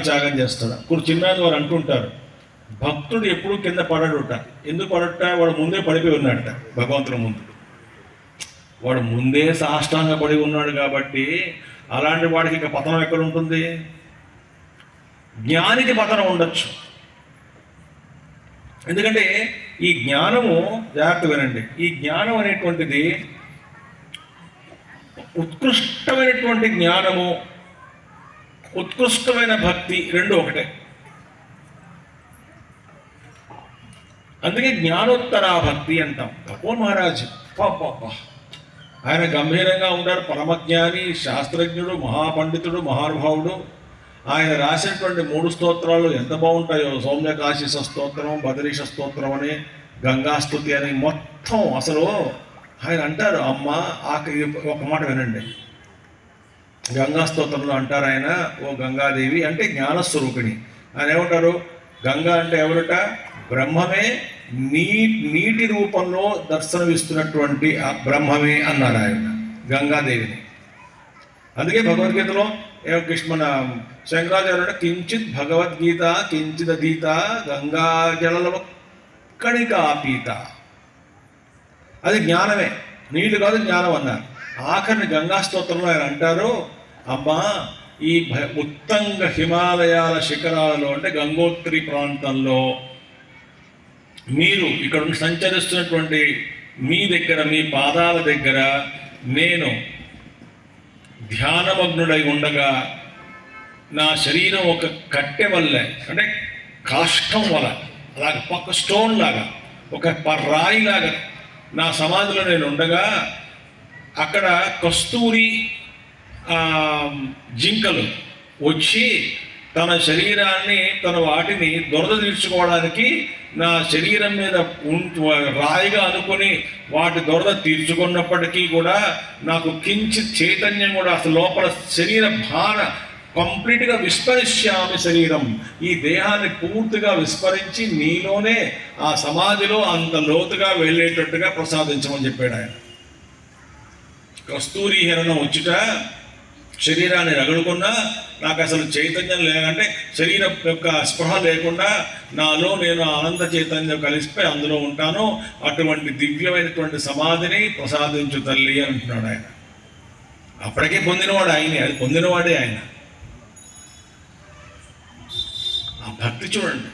త్యాగం చేస్తాడు. ఇప్పుడు చిన్నది వారు అంటుంటారు, భక్తుడు ఎప్పుడు కింద పడడుట. ఎందుకు పడట? వాడు ముందే పడిపోయి ఉన్నాడట భగవంతుని ముందు. వాడు ముందే సాష్టాంగ పడి ఉన్నాడు కాబట్టి అలాంటి వాడికి ఇక పతనం ఎక్కడ ఉంటుంది? జ్ఞానికి పతనం ఉండొచ్చు. ఎందుకంటే ఈ జ్ఞానము, జాగ్రత్త వినండి, ఈ జ్ఞానం అనేటువంటిది ఉత్కృష్టమైనటువంటి జ్ఞానము, ఉత్కృష్టమైన భక్తి రెండు ఒకటే. అందుకే జ్ఞానోత్తర భక్తి అంటాం. కపోల్ మహారాజ్ పాప ఆయన గంభీరంగా ఉంటారు, పరమజ్ఞాని, శాస్త్రజ్ఞుడు, మహాపండితుడు, మహానుభావుడు. ఆయన రాసినటువంటి 3 స్తోత్రాలు ఎంత బాగుంటాయో! సౌమ్యకాశిష స్తోత్రం, బదరీష స్తోత్రం అని, గంగాస్తుతి అని, మొత్తం అసలు ఆయన అంటారు, అమ్మ ఒక మాట వినండి. గంగా స్తోత్రంలో అంటారు ఆయన, ఓ గంగాదేవి అంటే జ్ఞానస్వరూపిణి. ఆయన ఏమంటారు? గంగా అంటే ఎవరుట? బ్రహ్మమే నీటి రూపంలో దర్శనమిస్తున్నటువంటి ఆ బ్రహ్మమే అన్నారు ఆయన గంగాదేవిని. అందుకే భగవద్గీతలో కృష్ణ శంకరాచార్యుడు కించిత్ భగవద్గీత కించిదీత గంగా జలకణికాపీత. అది జ్ఞానమే, నీళ్లు కాదు జ్ఞానం అన్నారు. ఆఖరిని గంగా స్తోత్రంలో ఆయన అంటారు, అమ్మా ఈ ఉత్తంగ హిమాలయాల శిఖరాలలో అంటే గంగోత్రి ప్రాంతంలో మీరు ఇక్కడ సంచరిస్తున్నటువంటి మీ దగ్గర, మీ పాదాల దగ్గర నేను ధ్యానమగ్నుడై ఉండగా నా శరీరం ఒక కట్టె వల్ల అంటే కాష్టం వల్ల అలాగ పక్క స్టోన్ లాగా ఒక రాయిలాగా నా సమాధిలో నేను ఉండగా అక్కడ కస్తూరి జింకలు వచ్చి తన శరీరాన్ని, తన వాటిని దొరద తీర్చుకోవడానికి నా శరీరం మీద రాయిగా అనుకొని వాటి దొరద తీర్చుకున్నప్పటికీ కూడా నాకు కించిత్ చైతన్యం కూడా అసలు లోపల శరీర భార కంప్లీట్గా విస్మరిష్యామి శరీరం, ఈ దేహాన్ని పూర్తిగా విస్మరించి నీలోనే ఆ సమాధిలో అంత లోతుగా వెళ్ళేటట్టుగా ప్రసాదించమని చెప్పాడు ఆయన. కస్తూరి హిరణం వచ్చుట శరీరాన్ని రగులుకున్నా నాకు అసలు చైతన్యం లేదంటే శరీరం యొక్క స్పృహ లేకుండా నాలో నేను అనంత చైతన్యం కలిసిపోయి అందులో ఉంటాను, అటువంటి దివ్యమైనటువంటి సమాధిని ప్రసాదించు తల్లి అంటున్నాడు ఆయన. అప్పటికే పొందినవాడు ఆయనే, అది పొందినవాడే ఆయన. ఆ భక్తి చూడండి.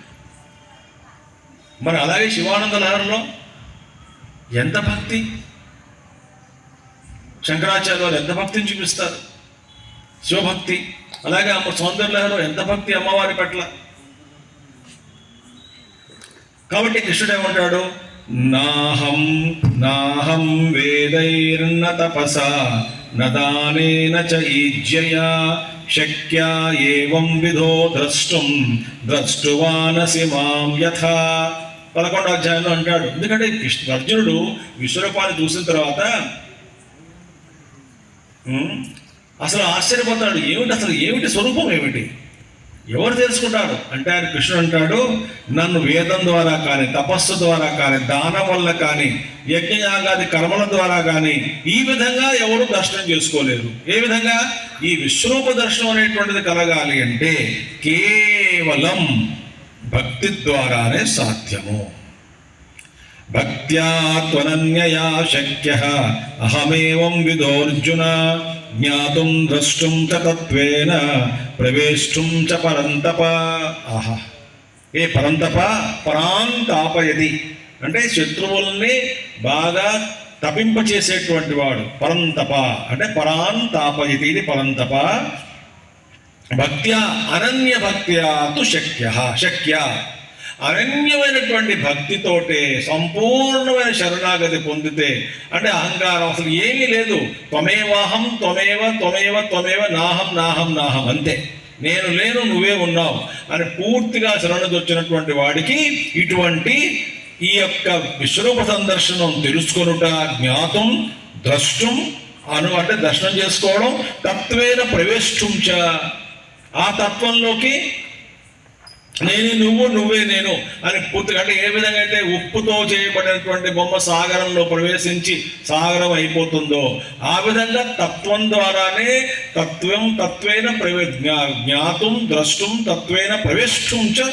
మరి అలాగే శివానంద లహరిలో ఎంత భక్తి, శంకరాచార్య వారు ఎంత భక్తిని చూపిస్తారు, శివభక్తి. అలాగే అమ్మ సౌందర్యలహరిలో ఎంత భక్తి అమ్మవారి పట్ల. కాబట్టి కృష్ణుడు ఏమంటాడు? నాహం వేదైర్న తపసా నదానేన చ ఈజ్యయా శక్యా ఏవం విధో ద్రష్టువానసి మాం యథా. 11వ అధ్యాయంలో అంటాడు. ఎందుకంటే అర్జునుడు విశ్వరూపాన్ని చూసిన తర్వాత అసలు ఆశ్చర్యపోతాడు. ఏమిటి స్వరూపం ఏమిటి, ఎవరు తెలుసుకుంటాడు అంటే ఆయన కృష్ణుడు అంటాడు, నన్ను వేదం ద్వారా కానీ, తపస్సు ద్వారా కానీ, దానం వల్ల కానీ, యజ్ఞయాగాది కర్మల ద్వారా కానీ ఈ విధంగా ఎవరు దర్శనం చేసుకోలేరు. ఏ విధంగా? ఈ విశ్వరూప దర్శనం అనేటువంటిది కలగాలి అంటే కేవలం భక్తి ద్వారానే సాధ్యము. భక్త్యా త్వనన్యయా శక్యః అహమేవం విదోర్జున జ్ఞాతుం ద్రష్టుం చ తత్వేన ప్రవేష్టుం చ పరంతప. ఆహా, ఏ పరంతప పరాంతాపయతి అంటే శత్రువుల్ని బాగా తపింపచేసేటువంటి వాడు పరంతప అంటే పరాంతాపయతి, ఇది పరంతప. భక్త్యా అనన్య భక్త్యా తు శక్య అనన్యమైనటువంటి భక్తితోటే సంపూర్ణమైన శరణాగతి పొందితే అంటే అహంకారం అసలు ఏమీ లేదు. త్వమేవాహం త్వమేవ నాహం అంతే, నేను లేను నువ్వే ఉన్నావు అని పూర్తిగా శరణొచ్చినటువంటి వాడికి ఇటువంటి ఈ యొక్క విశ్వరూప సందర్శనం తెలుసుకొనుట, జ్ఞాతం ద్రష్టం అంటే దర్శనం చేసుకోవడం, తత్వేన ప్రవేశించ ఆ తత్వంలోకి నేనే నువ్వు, నువ్వే నేను అని పూర్తిగా, అంటే ఏ విధంగా అయితే ఉప్పుతో చేయబడినటువంటి బొమ్మ సాగరంలో ప్రవేశించి సాగరం అయిపోతుందో, ఆ విధంగా తత్వం ద్వారానే తత్వేన జ్ఞాతుం ద్రష్టుం తత్వేన ప్రవేశం చ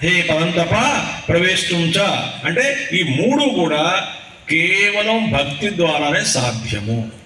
హే పరంతప ప్రవేశం చ. అంటే ఈ మూడు కూడా కేవలం భక్తి ద్వారానే సాధ్యము.